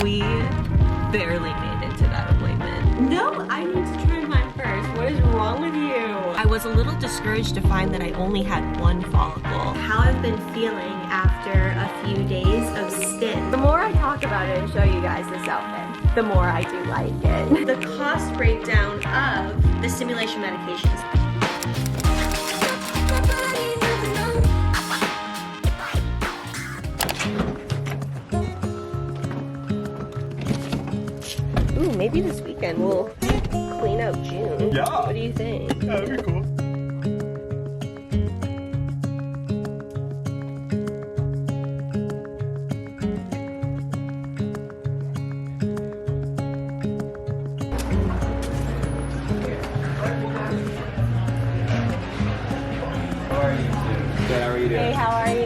We barely made it to that appointment. No, I need to try mine first. What is wrong with you? I was a little discouraged to find that I only had one follicle. How I've been feeling after a few days of Stims. The more I talk about it and show you guys this outfit, the more I do like it. The cost breakdown of the stimulation medications. Ooh, maybe this weekend we'll clean out June. Yeah. What do you think? That'd be cool. Hey, how are you?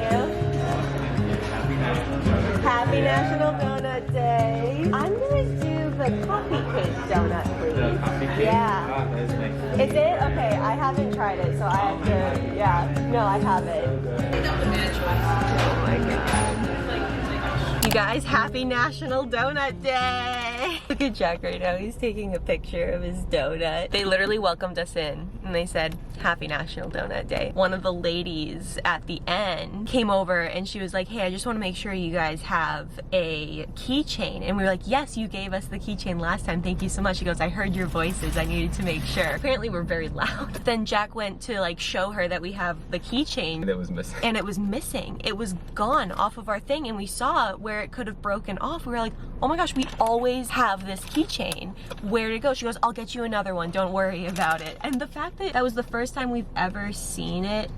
Happy National Donut Day. I'm gonna do the coffee cake donut, please. The coffee cake? Yeah. Ah, that is nice. Is it? Okay, I haven't tried it, so I have to, yeah. No, I haven't. Oh my god. You guys, happy National Donut Day! Look at Jack right now, he's taking a picture of his donut. They literally welcomed us in and they said, happy National Donut Day. One of the ladies at the end came over and she was like, hey, I just want to make sure you guys have a keychain. And we were like, yes, you gave us the keychain last time, thank you so much. She goes, I heard your voices, I needed to make sure. Apparently we're very loud. Then Jack went to like show her that we have the keychain. And it was missing. And it was missing. It was gone off of our thing and we saw where it could have broken off. We were like, oh my gosh, we always have this keychain. Where'd it go? She goes, I'll get you another one, don't worry about it. And the fact that that was the first time we've ever seen it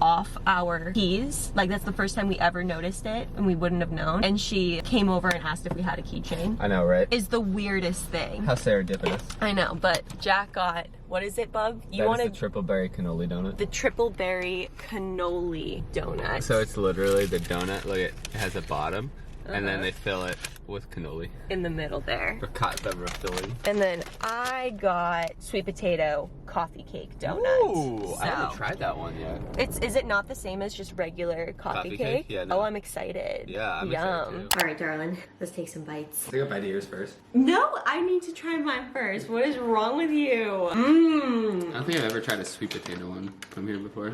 off our keys, like that's the first time we ever noticed it and we wouldn't have known. And she came over and asked if we had a keychain. I know, right? Is the weirdest thing. How serendipitous. I know, but Jack got, what is it, bub? You wanted the triple berry cannoli donut. the triple berry cannoli donut. So it's literally the donut, look, it has a bottom, and then they fill it with cannoli. In the middle there. Or the And then I got sweet potato coffee cake donuts. Ooh, I haven't So, tried that one yet. is it not the same as just regular coffee cake? Yeah, no. Oh, I'm excited. Yeah, I'm Yum. excited too. All right, darling, let's take some bites. Take a bite of yours first. No, I need to try mine first. What is wrong with you? I don't think I've ever tried a sweet potato one from here before.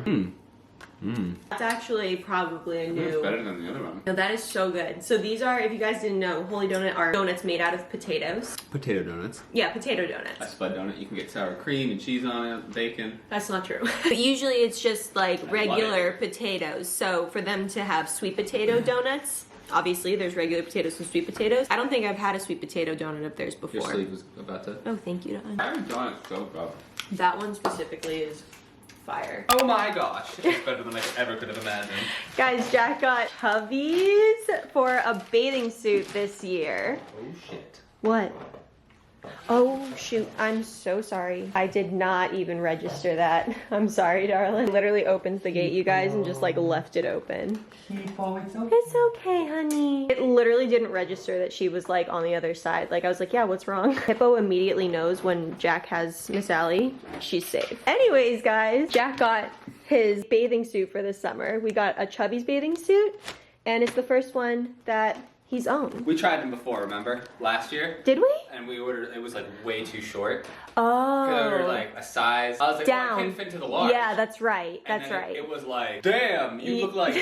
That's actually probably a new. It's better than the other one. No, that is so good. So these are, if you guys didn't know, Holy Donut are donuts made out of potatoes. Potato donuts. Yeah, potato A donuts. spud donut, you can get sour cream and cheese on it, bacon. That's not true. But usually it's just like love regular potatoes. So for them to have sweet potato donuts, obviously there's regular potatoes and sweet potatoes. I don't think I've had a sweet potato donut of theirs before. Your sleeve was about to. Oh, thank you, Don. Iron donut's so good. That one specifically is fire. Oh my gosh, it's better than I ever could have imagined. Guys, Jack got Hubbies for a bathing suit this year. Oh shit. What? Oh shoot, I'm so sorry. I did not even register that. I'm sorry, darling. Literally opens the gate, you guys, and just like left it open. It's okay, honey. It literally didn't register that she was like on the other side. Like I was like, yeah, what's wrong? Hippo immediately knows when Jack has Miss Allie, she's safe. Anyways, guys, Jack got his bathing suit for this summer. We got a Chubby's bathing suit, and it's the first one that he's owned. We tried them before, remember? Last year? Did we? And we ordered, it was like way too short. Oh. I ordered like a size. I was like, Down. well, I couldn't fit into the large. Yeah, that's right. And That's then right. It was like, damn, you look like,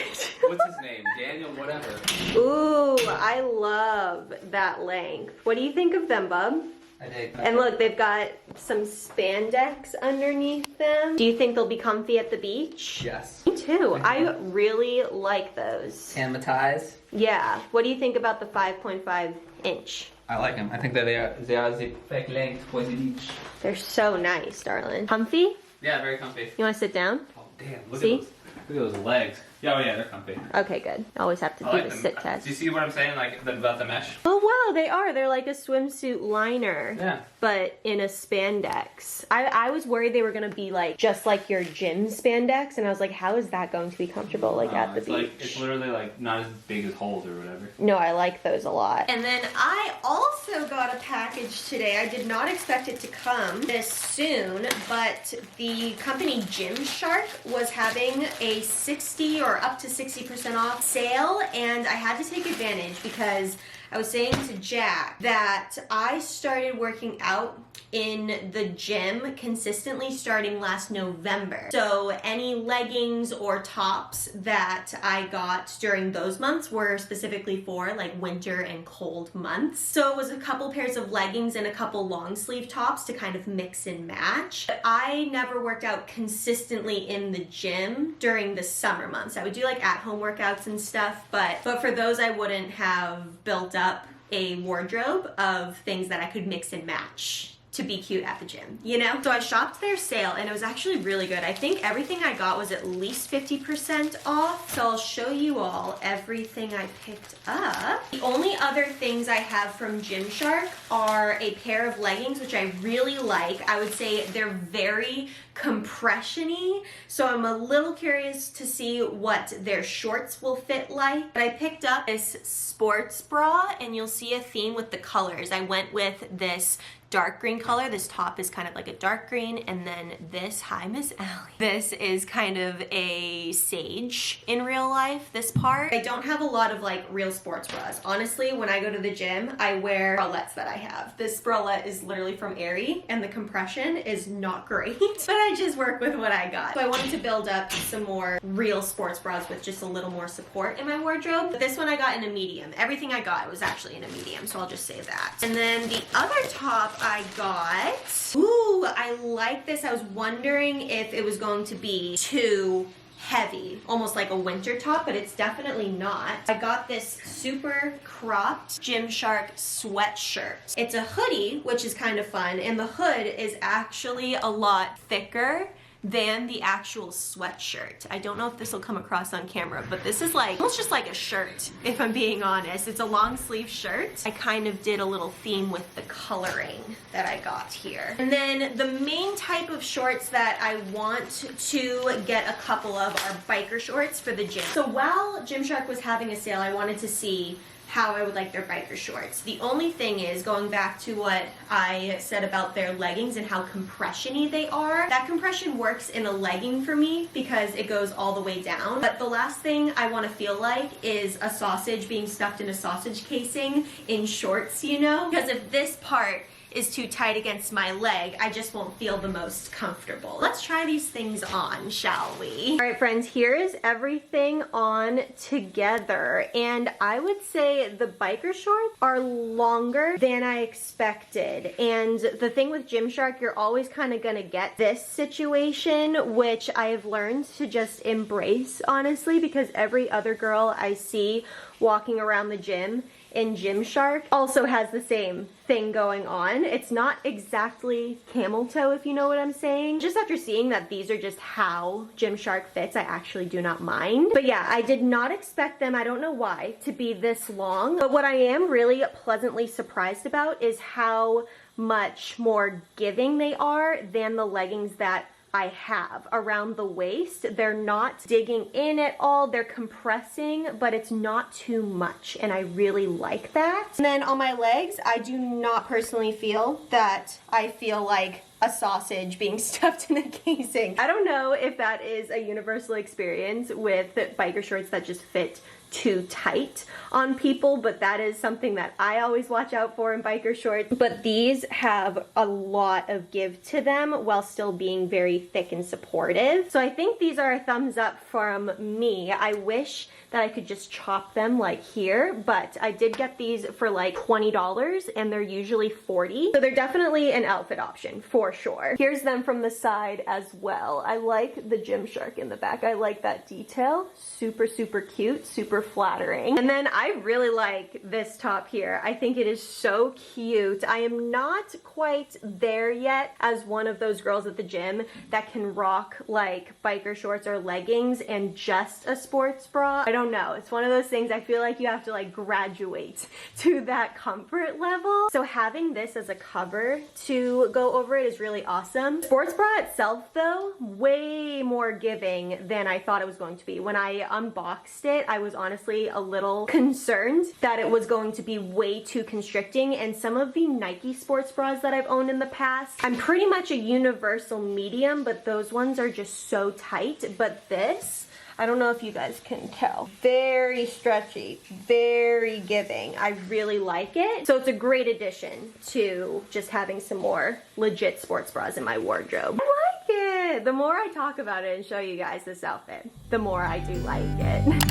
what's his name? Daniel, whatever. Ooh, I love that length. What do you think of them, bub? I dig. And look, they've got some spandex underneath them. Do you think they'll be comfy at the beach? Yes. Me too. I really like those. Amatize. Yeah. What do you think about the 5.5 inch? I like them. I think that they are the perfect length for the beach. They're so nice, darling. Comfy? Yeah, very comfy. You want to sit down? Oh, damn, look See? at those. Look at those legs. Yeah, oh yeah, they're comfy. Okay, good. Always have to I do like the them. sit test. Do you see what I'm saying? Like about the mesh? Oh wow, they are. They're like a swimsuit liner. Yeah. But in a spandex. I was worried they were gonna be like just like your gym spandex, and I was like, how is that going to be comfortable like at the it's beach? like, it's literally like not as big as holes or whatever. No, I like those a lot. And then I also got a package today. I did not expect it to come this soon, but the company Gymshark was having a 60 or up to 60% off sale, and I had to take advantage because I was saying to Jack that I started working out in the gym consistently starting last November. So any leggings or tops that I got during those months were specifically for like winter and cold months. So it was a couple pairs of leggings and a couple long sleeve tops to kind of mix and match. But I never worked out consistently in the gym during the summer months. I would do like at-home workouts and stuff, but for those I wouldn't have built up a wardrobe of things that I could mix and match to be cute at the gym, you know? So I shopped their sale and it was actually really good. I think everything I got was at least 50% off. So I'll show you all everything I picked up. The only other things I have from Gymshark are a pair of leggings, which I really like. I would say they're very compression-y, so I'm a little curious to see what their shorts will fit like. But I picked up this sports bra and you'll see a theme with the colors. I went with this dark green color. This top is kind of like a dark green, and then this, hi Miss Allie. This is kind of a sage in real life, this part. I don't have a lot of like real sports bras. Honestly, when I go to the gym, I wear bralettes that I have. This bralette is literally from Aerie and the compression is not great, but I just work with what I got. So I wanted to build up some more real sports bras with just a little more support in my wardrobe. But this one I got in a medium. Everything I got was actually in a medium, so I'll just say that. And then the other top I got, ooh, I like this. I was wondering if it was going to be too heavy, almost like a winter top, but it's definitely not. I got this super cropped Gymshark sweatshirt. It's a hoodie, which is kind of fun, and the hood is actually a lot thicker than the actual sweatshirt. I don't know if this will come across on camera, but this is like, almost just like a shirt, if I'm being honest. It's a long sleeve shirt. I kind of did a little theme with the coloring that I got here. And then the main type of shorts that I want to get a couple of are biker shorts for the gym. So while Gymshark was having a sale, I wanted to see how I would like their biker shorts. The only thing is, going back to what I said about their leggings and how compression-y they are, that compression works in a legging for me because it goes all the way down. But the last thing I want to feel like is a sausage being stuffed in a sausage casing in shorts, you know? Because if this part is too tight against my leg, I just won't feel the most comfortable. Let's try these things on, shall we? All right, friends, here is everything on together. And I would say the biker shorts are longer than I expected. And the thing with Gymshark, you're always kind of gonna get this situation, which I have learned to just embrace, honestly, because every other girl I see walking around the gym in Gymshark also has the same thing going on. It's not exactly camel toe, if you know what I'm saying. Just after seeing that these are just how Gymshark fits, I actually do not mind. But yeah, I did not expect them, I don't know why, to be this long. But what I am really pleasantly surprised about is how much more giving they are than the leggings that I have around the waist. They're not digging in at all, they're compressing, but it's not too much, and I really like that. And then on my legs, I do not personally feel that I feel like a sausage being stuffed in a casing. I don't know if that is a universal experience with biker shorts that just fit too tight on people, but that is something that I always watch out for in biker shorts. But these have a lot of give to them while still being very thick and supportive. So I think these are a thumbs up from me. I wish that I could just chop them like here, but I did get these for like $20 and they're usually $40. So they're definitely an outfit option for sure. Here's them from the side as well. I like the Gymshark in the back. I like that detail. Super, super cute, super flattering. And then I really like this top here. I think it is so cute. I am not quite there yet as one of those girls at the gym that can rock like biker shorts or leggings and just a sports bra. I don't know. It's one of those things I feel like you have to like graduate to that comfort level. So having this as a cover to go over it is really awesome. Sports bra itself though, way more giving than I thought it was going to be. When I unboxed it, I was honestly a little concerned that it was going to be way too constricting, and some of the Nike sports bras that I've owned in the past, I'm pretty much a universal medium, but those ones are just so tight. But this, I don't know if you guys can tell. Very stretchy, very giving. I really like it. So it's a great addition to just having some more legit sports bras in my wardrobe. I like it. The more I talk about it and show you guys this outfit, the more I do like it.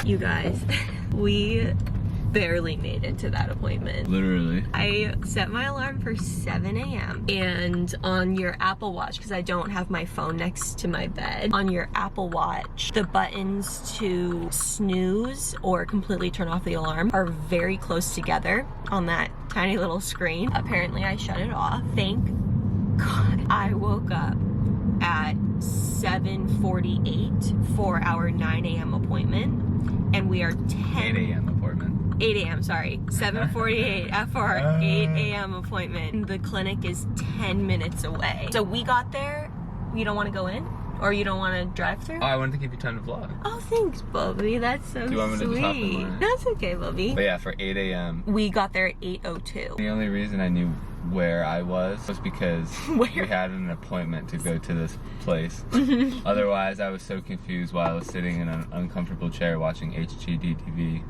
You guys, we barely made it to that appointment. Literally. I set my alarm for 7 a.m. and on your Apple Watch, because I don't have my phone next to my bed, on your Apple Watch, the buttons to snooze or completely turn off the alarm are very close together on that tiny little screen. Apparently I shut it off. Thank God. I woke up at 7:48 for our 9 a.m. appointment. And we are 8 a.m. appointment. 8 a.m. sorry. 7:48 for our 8 a.m. appointment. The clinic is 10 minutes away. So we got there. You don't want to go in? Or you don't want to drive through? Oh, I wanted to give you time to vlog. Oh, thanks, Bubby. That's so sweet. Do you want me to just hop in line? That's okay, Bubby. But yeah, for 8 a.m. We got there at 8:02. The only reason I knew where I was because Where? we had an appointment to go to this place. Otherwise, I was so confused while I was sitting in an uncomfortable chair watching HGTV.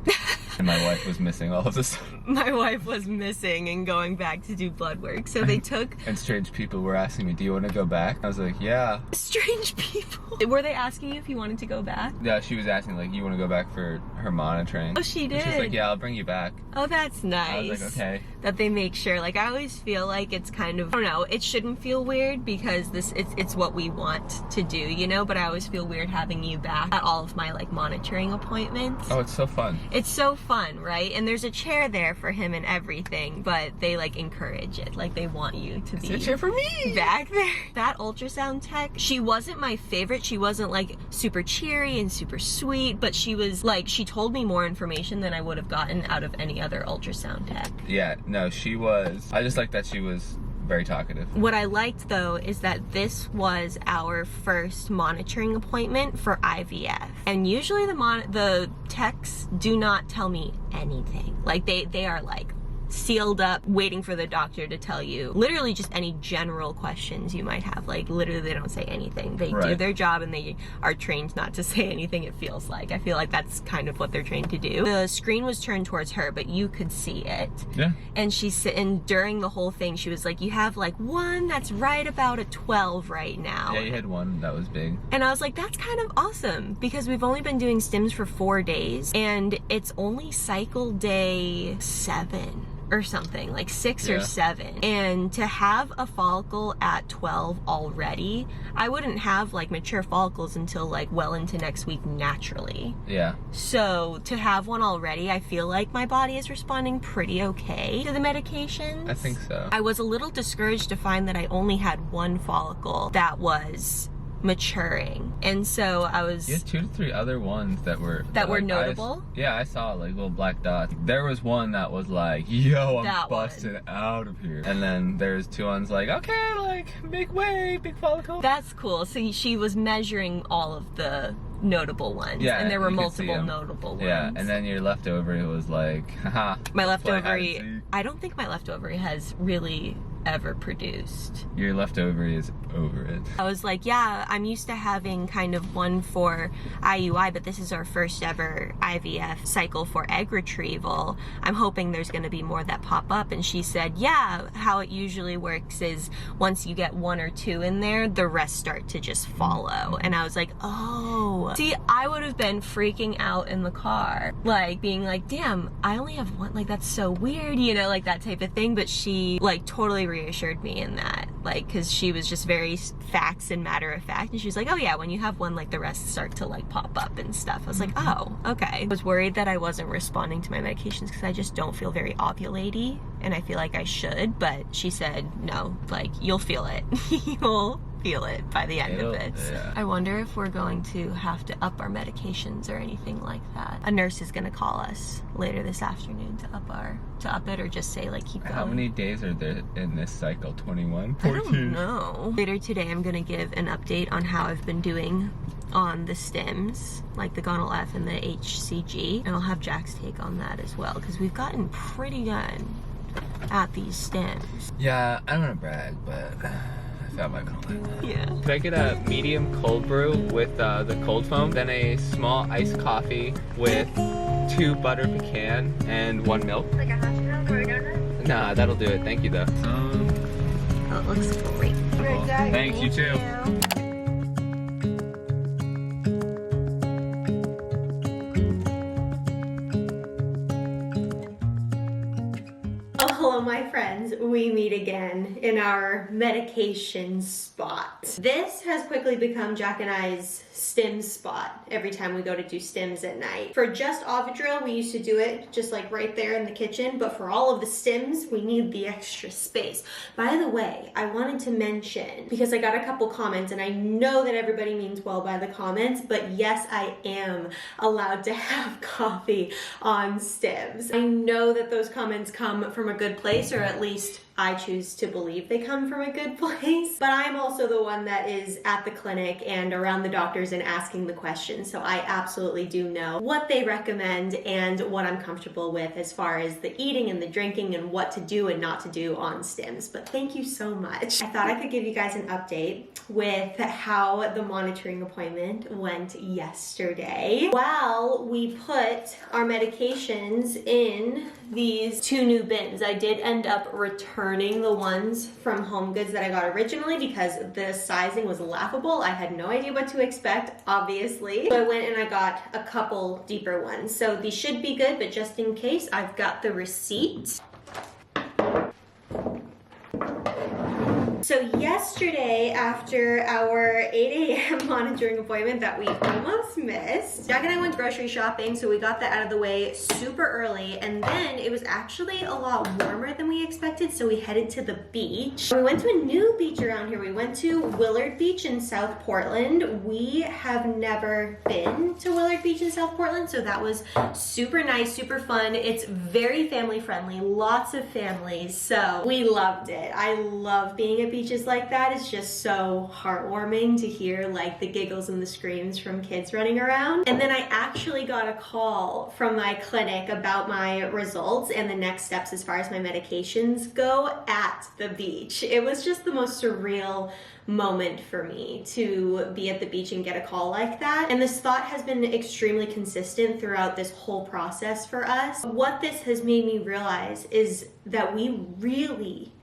And my wife was missing all of this. My wife was missing and going back to do blood work. So they took... And strange people were asking me, do you want to go back? I was like, yeah. Strange people? Were they asking you if you wanted to go back? Yeah, she was asking, like, you want to go back for her monitoring? Oh, she did? And she's like, yeah, I'll bring you back. Oh, that's nice. I was like, okay. That they make sure. Like, I always feel like it's kind of, I don't know, it shouldn't feel weird because it's what we want to do, you know? But I always feel weird having you back at all of my, like, monitoring appointments. Oh, it's so fun. It's so fun, right? And there's a chair there for him and everything, but they, like, encourage it. Like, they want you to be... It's a chair for me! Back there. That ultrasound tech, she wasn't my favorite. She wasn't, like, super cheery and super sweet, but she was, like, she told me more information than I would have gotten out of any other ultrasound tech. Yeah, no, she was... I just like that she was very talkative. What I liked, though, is that this was our first monitoring appointment for IVF. And usually the techs do not tell me anything. Like, they are, like, sealed up, waiting for the doctor to tell you literally just any general questions you might have. Like, literally they don't say anything. They do their job and they are trained not to say anything, it feels like. I feel like that's kind of what they're trained to do. The screen was turned towards her, but you could see it. Yeah. And she's sitting during the whole thing, she was like, you have like one that's right about a 12 right now. Yeah, you had one that was big. And I was like, that's kind of awesome because we've only been doing Stims for 4 days and it's only cycle day 7 or something, like 6 or 7. And to have a follicle at 12 already, I wouldn't have like mature follicles until like well into next week naturally. Yeah. So to have one already, I feel like my body is responding pretty okay to the medications. I think so. I was a little discouraged to find that I only had one follicle that was maturing, and so I was... You had 2 to 3 other ones that were like, notable? Yeah, I saw like little black dots. There was one that was like, yo, I'm That busted out of here. And then there's 2 ones like, okay, like, big wave, big follicle. That's cool. So she was measuring all of the notable ones, Yeah, and there were you could see multiple 'em. notable ones. Yeah, and then your leftover, it was like, haha. My play hide and leftovary, seek. I don't think my leftovary has really ever produced. Your leftover is over it. I was like, yeah, I'm used to having kind of one for IUI, but this is our first ever IVF cycle for egg retrieval. I'm hoping there's going to be more that pop up. And she said, yeah, how it usually works is once you get 1 or 2 in there, the rest start to just follow. And I was like, oh. See, I would have been freaking out in the car, like being like, damn, I only have 1. Like, that's so weird, you know, like that type of thing. But she like totally reassured me in that. like, because she was just very facts and matter of fact, and she was like, oh yeah, when you have one, like the rest start to like pop up and stuff. I was like, oh, okay. I was worried that I wasn't responding to my medications because I just don't feel very ovulate-y, and I feel like I should, but she said, no, like, you'll feel it. You'll feel it by the end of it. Yeah. I wonder if we're going to have to up our medications or anything like that. A nurse is gonna call us later this afternoon to up it, or just say like keep going. How many days are there in this cycle? 21? I don't know. Later today I'm gonna give an update on how I've been doing on the Stims, like the gonal F and the HCG, and I'll have Jack's take on that as well, because we've gotten pretty good at these Stims. Yeah, I don't want to brag, but I found my gonal F. Yeah. Could I get a medium cold brew with the cold foam, then a small iced coffee with 2 butter pecan and 1 milk? Like a hash brown or a donut? Nah, that'll do it. Thank you though. Oh, it looks great. Thanks, you too. Hello my friends, we meet again in our medication spot. This has quickly become Jack and I's Stims spot every time we go to do Stims at night. For just Ovidril, we used to do it just like right there in the kitchen, but for all of the Stims, we need the extra space. By the way, I wanted to mention, because I got a couple comments, and I know that everybody means well by the comments, but yes, I am allowed to have coffee on Stims. I know that those comments come from a good place, or at least I choose to believe they come from a good place. But I'm also the one that is at the clinic and around the doctors and asking the questions, so I absolutely do know what they recommend and what I'm comfortable with as far as the eating and the drinking and what to do and not to do on Stims. But thank you so much. I thought I could give you guys an update with how the monitoring appointment went yesterday. Well, we put our medications in these 2 new bins. I did end up returning the ones from Home Goods that I got originally because the sizing was laughable. I had no idea what to expect, obviously. So I went and I got a couple deeper ones. So these should be good, but just in case, I've got the receipt. So yesterday, after our 8 a.m. monitoring appointment that we almost missed, Jack and I went grocery shopping, so we got that out of the way super early, and then it was actually a lot warmer than we expected, so we headed to the beach. We went to a new beach around here. We went to Willard Beach in South Portland. We have never been to Willard Beach in South Portland, so that was super nice, super fun. It's very family friendly, lots of families, so we loved it. I love being at beaches like that. It's just so heartwarming to hear like the giggles and the screams from kids running around. And then I actually got a call from my clinic about my results and the next steps as far as my medications go at the beach. It was just the most surreal moment for me to be at the beach and get a call like that. And this thought has been extremely consistent throughout this whole process for us. What this has made me realize is that we really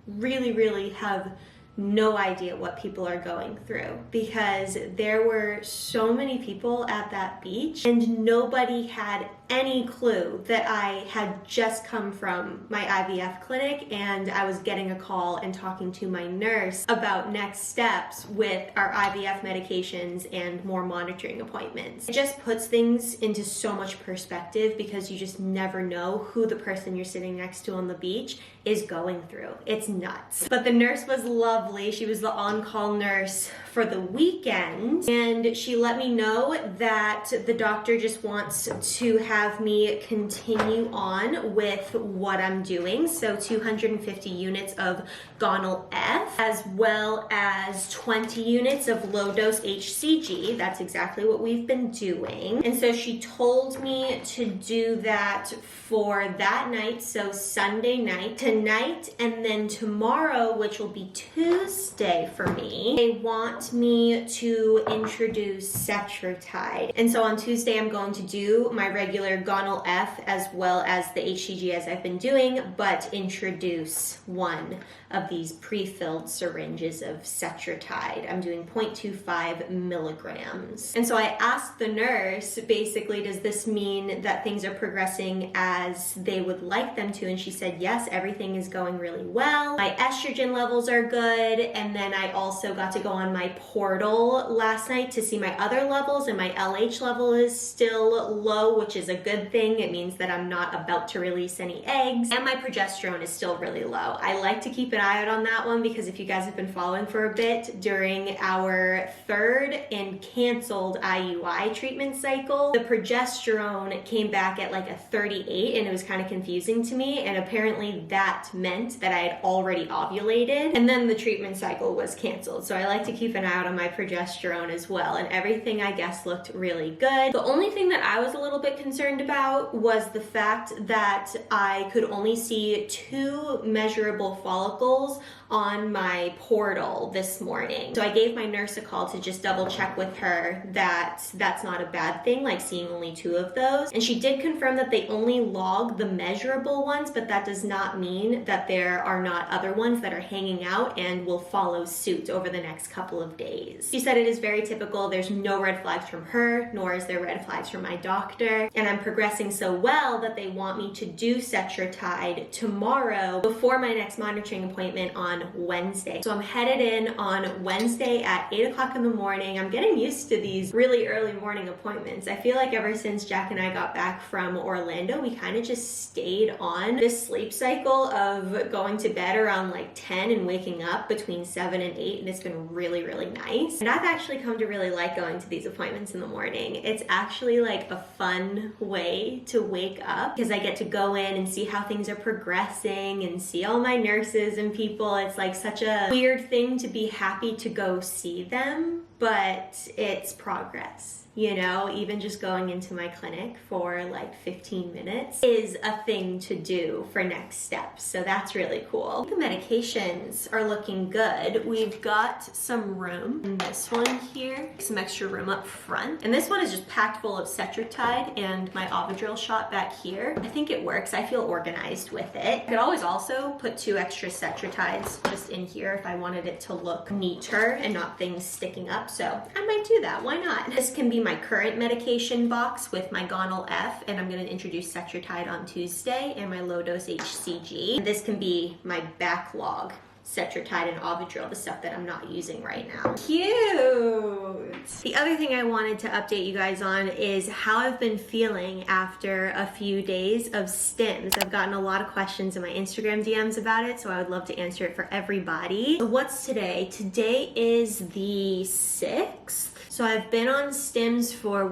have no idea what people are going through, because there were so many people at that beach and nobody had any clue that I had just come from my IVF clinic and I was getting a call and talking to my nurse about next steps with our IVF medications and more monitoring appointments. It just puts things into so much perspective because you just never know who the person you're sitting next to on the beach is going through. It's nuts. But the nurse was lovely. She was the on-call nurse for the weekend, and she let me know that the doctor just wants to have me continue on with what I'm doing. So 250 units of gonal F, as well as 20 units of low-dose HCG. That's exactly what we've been doing. And so she told me to do that for that night, so Sunday night, tonight, and then tomorrow, which will be Tuesday for me. They want me to introduce Cetrotide. And so on Tuesday, I'm going to do my regular gonal F as well as the HCG as I've been doing, but introduce one of these pre-filled syringes of Cetrotide. I'm doing 0.25 milligrams. And so I asked the nurse, basically, does this mean that things are progressing as they would like them to? And she said, yes, everything is going really well. My estrogen levels are good. good. And then I also got to go on my portal last night to see my other levels, and my LH level is still low, which is a good thing. It means that I'm not about to release any eggs, and my progesterone is still really low. I like to keep an eye out on that one because if you guys have been following for a bit, during our third and canceled IUI treatment cycle, the progesterone came back at like a 38, and it was kind of confusing to me, and apparently that meant that I had already ovulated, and then the treatment cycle was canceled. So I like to keep an eye out on my progesterone as well, and everything I guess looked really good. The only thing that I was a little bit concerned about was the fact that I could only see 2 measurable follicles on my portal this morning. So I gave my nurse a call to just double check with her that that's not a bad thing, like seeing only 2 of those. And she did confirm that they only log the measurable ones, but that does not mean that there are not other ones that are hanging out and will follow suit over the next couple of days. She said it is very typical. There's no red flags from her, nor is there red flags from my doctor. And I'm progressing so well that they want me to do Cetrotide tomorrow before my next monitoring appointment on Wednesday. So I'm headed in on Wednesday at 8 o'clock in the morning. I'm getting used to these really early morning appointments. I feel like ever since Jack and I got back from Orlando, we kind of just stayed on this sleep cycle of going to bed around like 10 and waking up between 7 and 8, and it's been really, really nice. And I've actually come to really like going to these appointments in the morning. It's actually like a fun way to wake up because I get to go in and see how things are progressing and see all my nurses and people. It's like such a weird thing to be happy to go see them, but it's progress. You know, even just going into my clinic for like 15 minutes is a thing to do for next steps. So that's really cool. The medications are looking good. We've got some room in this one here, some extra room up front. And this one is just packed full of Cetrotide and my Ovidril shot back here. I think it works. I feel organized with it. I could always also put 2 extra Cetrotides just in here if I wanted it to look neater and not things sticking up. So I might do that. Why not? This can be my current medication box with my Gonal F, and I'm going to introduce Cetrotide on Tuesday, and my low dose HCG. This can be my backlog Cetrotide and Ovidril, the stuff that I'm not using right now. Cute! The other thing I wanted to update you guys on is how I've been feeling after a few days of Stims. I've gotten a lot of questions in my Instagram DMs about it, so I would love to answer it for everybody. So what's today? Today is the 6th. So I've been on Stims for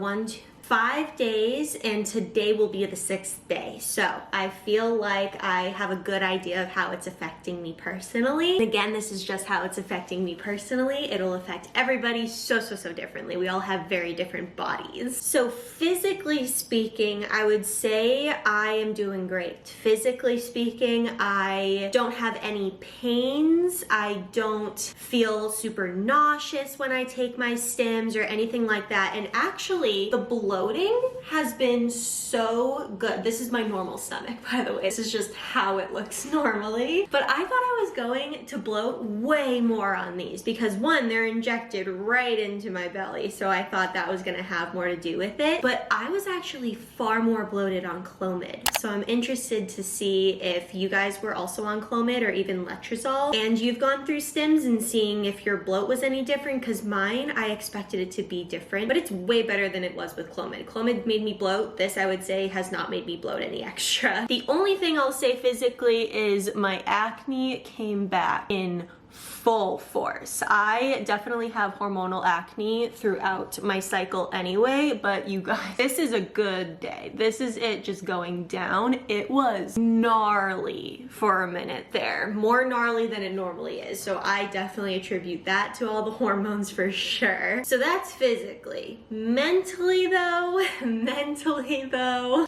5 days, and today will be the 6th day. So I feel like I have a good idea of how it's affecting me personally. And again, this is just how it's affecting me personally. It'll affect everybody so differently. We all have very different bodies. So physically speaking, I would say I am doing great. Physically speaking, I don't have any pains. I don't feel super nauseous when I take my Stims or anything like that. And actually, the bloating has been so good. This is my normal stomach, by the way. This is just how it looks normally. But I thought I was going to bloat way more on these because 1, they're injected right into my belly, so I thought that was gonna have more to do with it. But I was actually far more bloated on Clomid. So I'm interested to see if you guys were also on Clomid or even Letrozole, and you've gone through Stims and seeing if your bloat was any different, because mine, I expected it to be different, but it's way better than it was with Clomid. Clomid made me bloat. This, I would say, has not made me bloat any extra. The only thing I'll say physically is my acne came back in full force. I definitely have hormonal acne throughout my cycle anyway, but you guys, this is a good day. This is it just going down. It was gnarly for a minute there, more gnarly than it normally is. So I definitely attribute that to all the hormones for sure. So that's physically. Mentally though,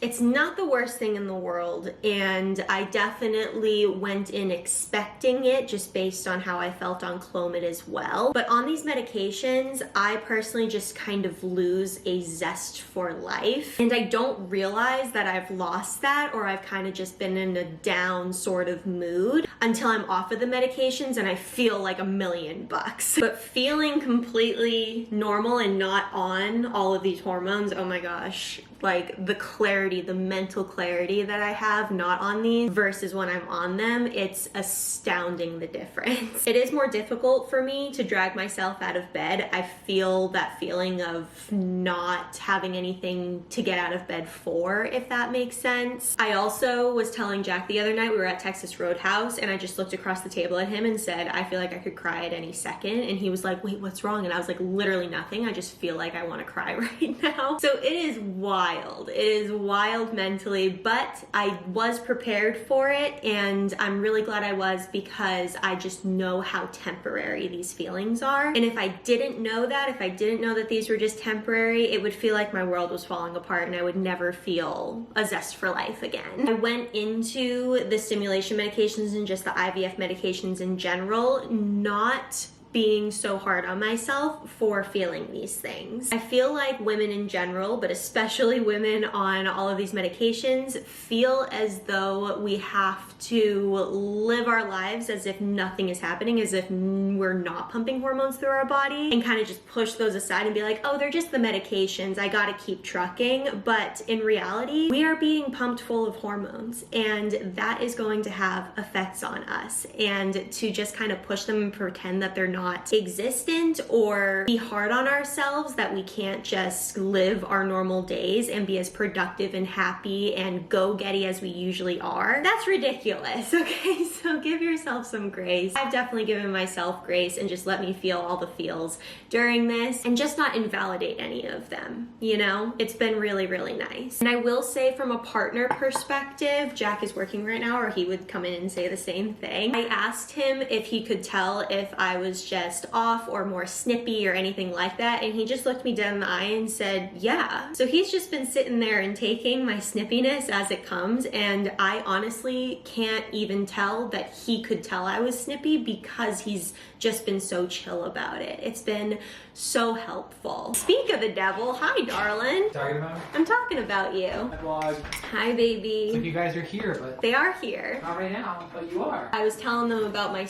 it's not the worst thing in the world, and I definitely went in expecting it just based on how I felt on Clomid as well. But on these medications, I personally just kind of lose a zest for life, and I don't realize that I've lost that, or I've kind of just been in a down sort of mood until I'm off of the medications and I feel like $1,000,000. But feeling completely normal and not on all of these hormones, oh my gosh, like the clarity, the mental clarity that I have not on these versus when I'm on them, it's astounding the difference. It is more difficult for me to drag myself out of bed. I feel that feeling of not having anything to get out of bed for, if that makes sense. I also was telling Jack the other night, we were at Texas Roadhouse, and I just looked across the table at him and said, I feel like I could cry at any second. And he was like, wait, what's wrong? And I was like, literally nothing. I just feel like I want to cry right now. So it is wild. It is wild mentally, but I was prepared for it, and I'm really glad I was, because I just know how temporary these feelings are. And if I didn't know that, if I didn't know that these were just temporary, it would feel like my world was falling apart and I would never feel a zest for life again. I went into the stimulation medications and just the IVF medications in general not being so hard on myself for feeling these things. I feel like women in general, but especially women on all of these medications, feel as though we have to live our lives as if nothing is happening, as if we're not pumping hormones through our body, and kind of just push those aside and be like, oh, they're just the medications, I gotta keep trucking. But in reality, we are being pumped full of hormones, and that is going to have effects on us. And to just kind of push them and pretend that they're not existent, or be hard on ourselves that we can't just live our normal days and be as productive and happy and go-getty as we usually are, that's ridiculous, okay? So give yourself some grace. I've definitely given myself grace and just let me feel all the feels during this and just not invalidate any of them, you know? It's been really, really nice. And I will say, from a partner perspective, Jack is working right now, or he would come in and say the same thing. I asked him if he could tell if I was just off or more snippy or anything like that, and he just looked me dead in the eye and said, yeah. So he's just been sitting there and taking my snippiness as it comes, and I honestly can't even tell that he could tell I was snippy because he's just been so chill about it. It's been so helpful. Speak of the devil, hi darling. Talking about? I'm talking about you. My vlog. Hi baby. Like you guys are here, but They are here. not right now, but you are. I was telling them about my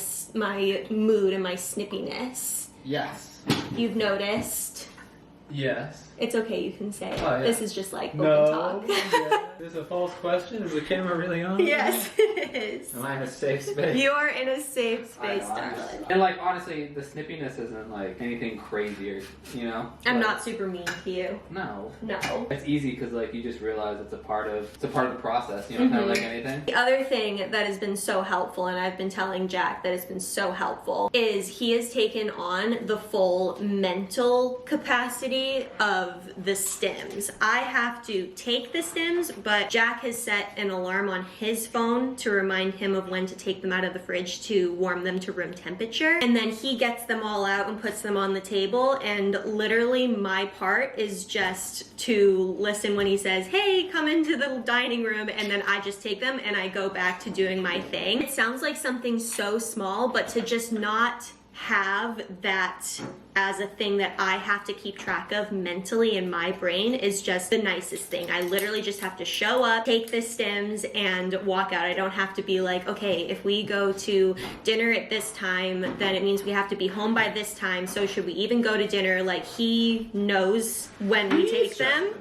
mood and my snippiness. Yes. You've noticed. Yes. It's okay, you can say it. Oh, yeah. This is just like open No. talk. This is a false question. Is the camera really on? Yes, it is. Am I in a safe space? You are in a safe space, I know, I'm darling. And like honestly, the snippiness isn't like anything crazier, you know? I'm Like, not super mean to you. No. No. It's easy because like you just realize it's a part of the process, you know, kind of like anything. The other thing that has been so helpful, and I've been telling Jack that it's been so helpful, is he has taken on the full mental capacity of the Stims. I have to take the Stims, but Jack has set an alarm on his phone to remind him of when to take them out of the fridge to warm them to room temperature. And then he gets them all out and puts them on the table, and literally my part is just to listen when he says, hey, come into the dining room, and then I just take them and I go back to doing my thing. It sounds like something so small, but to just not have that as a thing that I have to keep track of mentally in my brain is just the nicest thing. I literally just have to show up, take the Stims, and walk out. I don't have to be like, okay, if we go to dinner at this time, then it means we have to be home by this time, so should we even go to dinner? Like, he knows when we take them.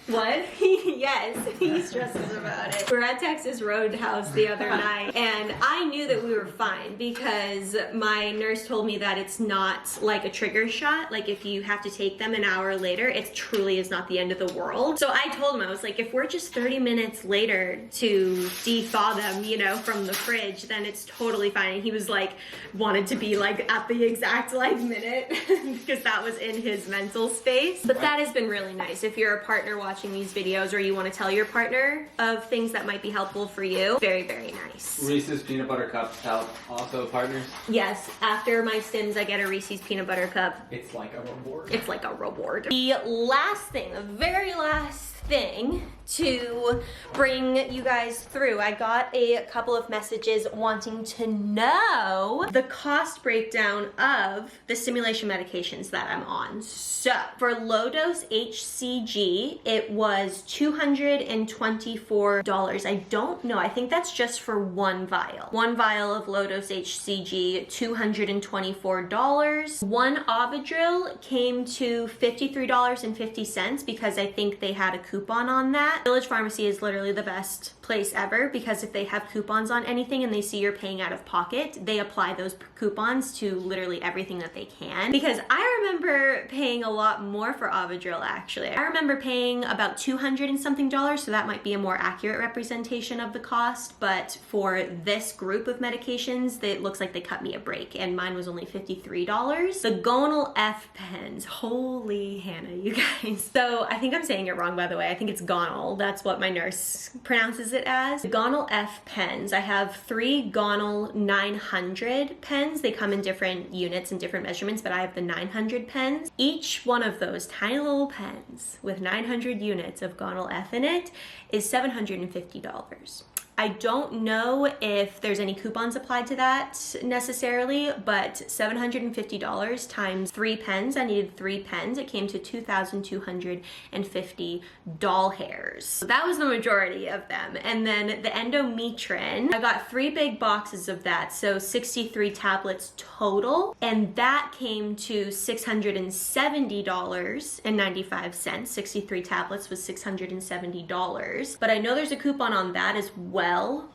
What? Yes, he stresses about it. We're at Texas Roadhouse the other night, and I knew that we were fine because my nurse told me that it's not like a trigger shot. Like, if you have to take them an hour later, it truly is not the end of the world. So I told him, I was like, if we're just 30 minutes later to de-thaw them, you know, from the fridge, then it's totally fine. And he was like, wanted to be like at the exact like minute because that was in his mental space. But that has been really nice. If you're a partner watching these videos, or you want to tell your partner of things that might be helpful for you, very, very nice. Reese's peanut butter cups help also partners. Yes, after my Stims, I get a Reese's peanut butter cup. It's like a reward. It's like a reward. The last thing, the very last thing to bring you guys through, I got a couple of messages wanting to know the cost breakdown of the stimulation medications that I'm on. So for low dose HCG, it was $224. I don't know, I think that's just for one vial. One vial of low dose HCG, $224. One Ovidril came to $53.50 because I think they had a coupon on that. Village Pharmacy is literally the best place ever because if they have coupons on anything and they see you're paying out of pocket, they apply those coupons to literally everything that they can. Because I remember paying a lot more for Avadril actually. I remember paying about $200 and something, so that might be a more accurate representation of the cost, but for this group of medications, it looks like they cut me a break and mine was only $53. The gonal F pens, holy Hannah, you guys. So I think I'm saying it wrong, by the way. I think it's gonal. That's what my nurse pronounces it as. The gonal F pens. I have 3 gonal 900 pens. They come in different units and different measurements, but I have the 900 pens. Each one of those tiny little pens with 900 units of gonal F in it is $750. I don't know if there's any coupons applied to that necessarily, but $750 times 3 pens, I needed 3 pens, it came to 2,250 doll hairs. So that was the majority of them. And then the endometrin, I got 3 big boxes of that, so 63 tablets total, and that came to $670.95. 63 tablets was $670, but I know there's a coupon on that as well.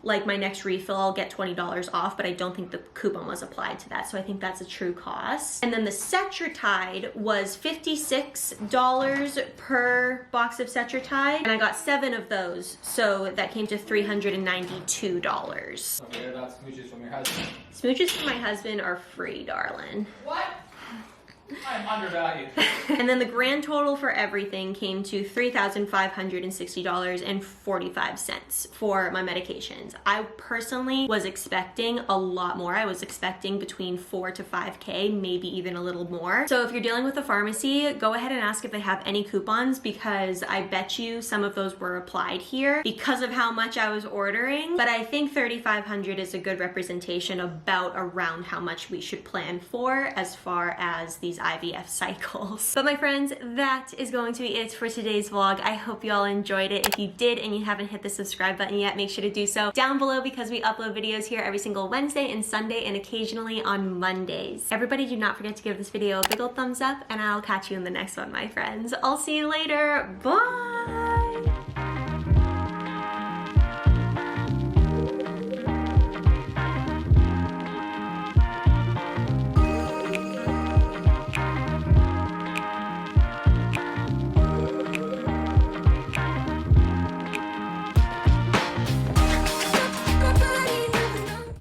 Like my next refill, I'll get $20 off, but I don't think the coupon was applied to that, so I think that's a true cost. And then the Cetrotide was $56 per box of Cetrotide, and I got 7 of those, so that came to $392. Okay, about smooches from your husband. Smooches from my husband are free, darling. What? I'm undervalued. And then the grand total for everything came to $3,560.45 for my medications. I personally was expecting a lot more. I was expecting between 4 to 5K, maybe even a little more. So if you're dealing with a pharmacy, go ahead and ask if they have any coupons, because I bet you some of those were applied here because of how much I was ordering. But I think $3,500 is a good representation about around how much we should plan for as far as these IVF cycles. But my friends, that is going to be it for today's vlog. I hope you all enjoyed it. If you did and you haven't hit the subscribe button yet, make sure to do so down below, because we upload videos here every single Wednesday and Sunday and occasionally on Mondays. Everybody, do not forget to give this video a big old thumbs up, and I'll catch you in the next one, my friends. I'll see you later. Bye!